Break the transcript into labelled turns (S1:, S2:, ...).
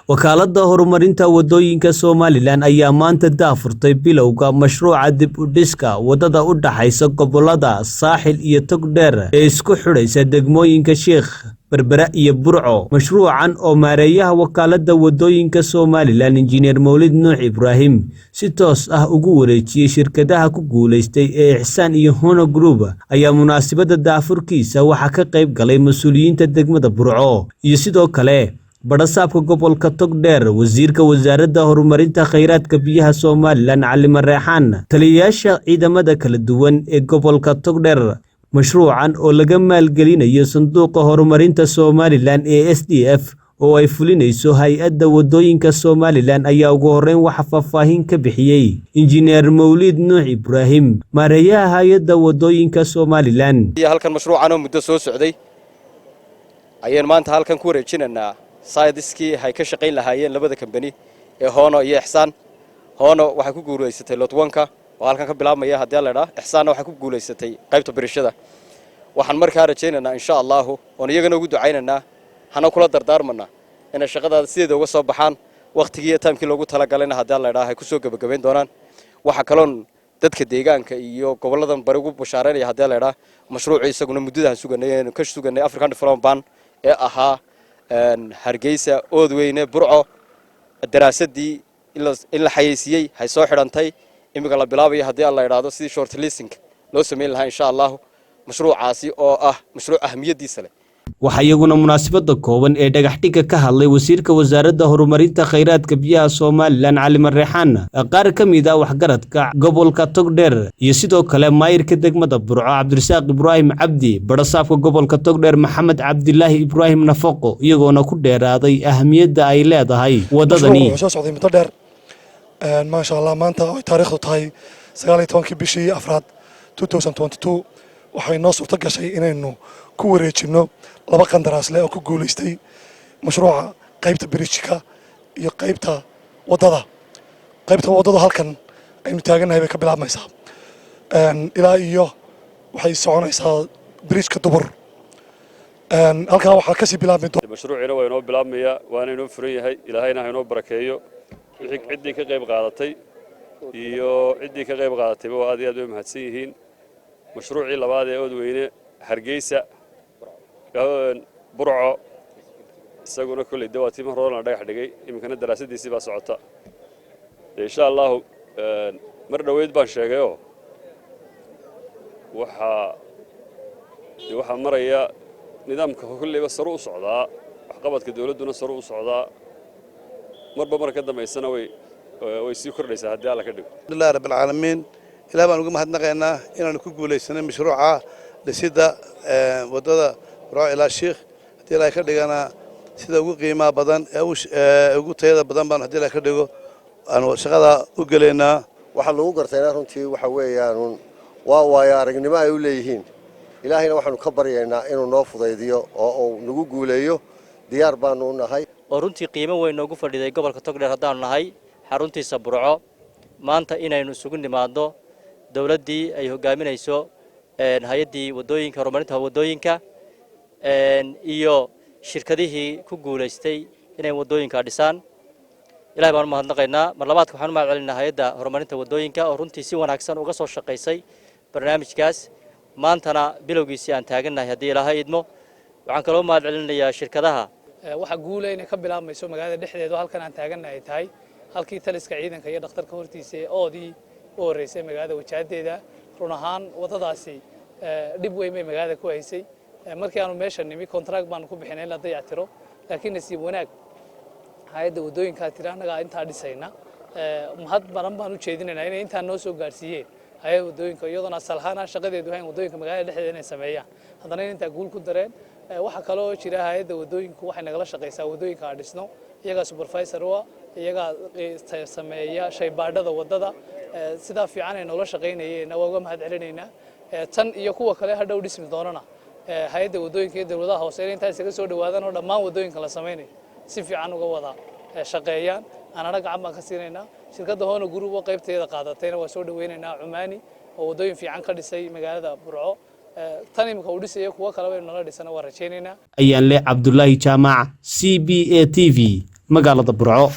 S1: wakaaladda horumarinta wadooyinka Somaliland ayaa maanta daafurtay bilowga mashruuca dib u dhiska wadada u dhaxaysa gobolada Saaxil iyo Togdheer ee isku xidhaysa degmooyinka Sheekh Berbera iyo Burco. Mashruucan oo maareeyaha wakaaladda wadooyinka Somaliland Engineer Mawlid Nuux Ibrahim si toos ah ugu wareejiyay shirkadaha ku guuleystay ee Ihsan iyo Hono Group ayaa munaasabada daafurkiisa waxa ka qayb galay mas'uuliyiinta degmada Burco iyo sidoo kale barasaabka gobolka Togdheer, wasiirka wasaaradda horumarinta kheyraadka biyaha Somaliland Cali Mareexaan, taliyayaasha ciidamada kala duwan ee gobolka Togdheer. Mashruucan oo laga maalgelinayo sanduuqa horumarinta Somaliland ee SDF oo ay fulinayso hay'adda wadooyinka Somaliland ayaa ugu horeyn waxa faahfaahin ka bixiyay Engineer Mawlid Nuux Ibrahim, maareeyaha hay'adda wadooyinka Somaliland.
S2: halkan mashruucan oo muddo soo socday ayaan maanta halkan ku wareejinaynaa saydiskii hay ka shaqayn lahaayeen labada company ee Hono iyo Ihsan. Hono waxa ku guuleysatay lot 1ka oo halkan ka bilaabmaya hadii la yiraahdo, Ihsan waxa ku guuleysatay qaybta barashada. Waxaan markaa rajaynaynaa insha Allah oo iyagana ugu ducaynayna hana kula dardaarmana in shaqada sideeda uga soo baxaan waqtigii iyo taamkii loogu talagalay hadii la yiraahdo ay ku soo gabagabeyn doonaan. waxa kaloon dadka deegaanka iyo goboladan bari ugu bushaareynaya hadii la yiraahdo mashruuci isaguna muddada suganay ka suganay African Development Bank ee ahaa Hargeysa Oodweyne Burco. daraasadii in la xayeysiiyay hay soo xidhantay imika la bilaabay hadii la yiraahdo sidii short listing loo sameeyay lahaa insha Allah mashruucaasi oo ah mashruuc ahmiyadiisa leh.
S1: waxa iyaguna munaasabada kooban ee dhagax dhiga ka hadlay wasiirka wasaaradda horumarinta kheyraadka biyaha Somaliland Cali Mareexaan, qaar ka mid ah waxgaradka gobolka Togdheer iyo sidoo kale maayirka degmada Burco Cabdirasaaq Ibraahim Cabdi, barasaabka gobolka Togdheer Maxamed Cabdilaahi Ibraahim Nafaqo, iyagoona ku dheeraaday ahmiyadda ay leedahay wadadani.
S3: soo socday muddo dheer ma sha Allah maanta oo taariikhdu tahay 19 bishii Afraad 2022 waxay noo suurto gashay inaynu ku wareejino laba qandaraas leh oo ku guuleystay mashruuca qaybta bridge-ka iyo qaybta wadada. qaybta wadada halkan aynu taaganahay bay ka bilaabmaysaa ilaa iyo waxay soconaysaa bridge-ka Dubur. halka waxa ka sii bilaabmay
S4: mashruucina waa inoo bilaabmaya waana inoo furan yahay, ilaahayna ha inoo barakeeyo. wixii ciddii ka qayb qaadatay iyo ciddii ka qayb qaadatay waa aad iyo aad u mahadsan yihiin. mashruucii labaad ee Oodweyne Hargeysa Burco isaguna kulli dawaati mar hore la dhagax dhigay, imikana daraasadiisii baa socota. insha Allah mar dhaweyd baan sheegayo waxa maraya nidaamka kulliba sare u socdaa, waxqabadka dawladuna sare u socdaa, marba marka dambeysana way sii kordhaysaa hadii alla ka dhigo.
S5: Alhamdulillah rabbil alamin, ilaa baan uga mahadnaqaynaa inaan ku guuleysanay mashruuca dhisida wadada Burco ilaa Sheekh. hadii la ka dhigana sida ugu qiimaha badan ee ugu tayada badan baan hadii la ka dhigo aan shaqada u galeynaa.
S6: waxa lagu gartayna runtii waxa weeyaan waa aragnimo ay u leeyihiin. ilaahayna waxaanu ka baryaynaa inuu noo fudaydiyo oo uu nagu guuleeyo. diyaar baanu u nahay
S7: oo runtii qiimo weyn noogu fadhiday gobolka Togdheer haddaan nahay xaruntiisa Burco. maanta inaynu isugu nimaado dawladdii ay hogaaminayso hay'addii wadooyinka horumarinta wadooyinka iyo shirkadihii ku guuleystay inay wadooyinka dhisaan. ilaahay baan mahadnaqaynaa. mar labaadka waxaan u mahadcelinayaa hay'adda horumarinta wadooyinka oo runtii si wanaagsan uga soo shaqaysay barnaamijkaas. maantana bilowgiisii aan taaganahay haddii ilaahay idmo. waxaan kaloo mahadcelinayaa shirkadaha
S8: waxa guuleeyna ka bilaabmayso magaalada dhexdeeda halkan aan taaganahay tahay halkii taliska ciidanka iyo dhakhtarka hortiisa oodii u horeysay magaalada wajahadeeda. run ahaan wadadaasi dib weyn bay magaalada ku haysay. markii aanu meesha nimi contract baan ku bixinay la dayactiro, laakiin nasiib wanaag hay'adda wadooyinka tiranaga inta dhisayna mahad badan baan u jeedinaynaa inay inta noo soo gaarsiiyeen hay'adda wadooyinka iyadoo asalhaana shaqadeedu hayn wadooyinka magaalada dhexdeeda inay sameeyaan. haddana inta guul ku dareen waxa kale oo jira hay'adda wadooyinku waxay nagala shaqaysaa wadooyinka aan dhisno, iyaga supervisor iyaga sameeya shaybaadhada wadada. sida fiican ay noola shaqeynayeen waa uga mahadcelinaynaa. tan iyo kuwa kale hadhow dhismi doonana hay'adda wadooyinka iyo dawladaha hoose inta isaga soo dhawaadaan oo dhammaan wadooyinka la sameeyay si fiican uga wada shaqeeyaan. anana gacan baan ka siinaynaa. shirkadda Hono Group oo qaybteeda qaadatayna waa soo dhaweynaynaa. Cumaani oo wadooyin fiican ka dhisay magaalada Burco. tan imika u dhisay kuwa kale way nala dhisana waa rajaynaynaa.
S1: ayaan le Cabdullaahi Jaamac, CBA TV. magaalada Burco.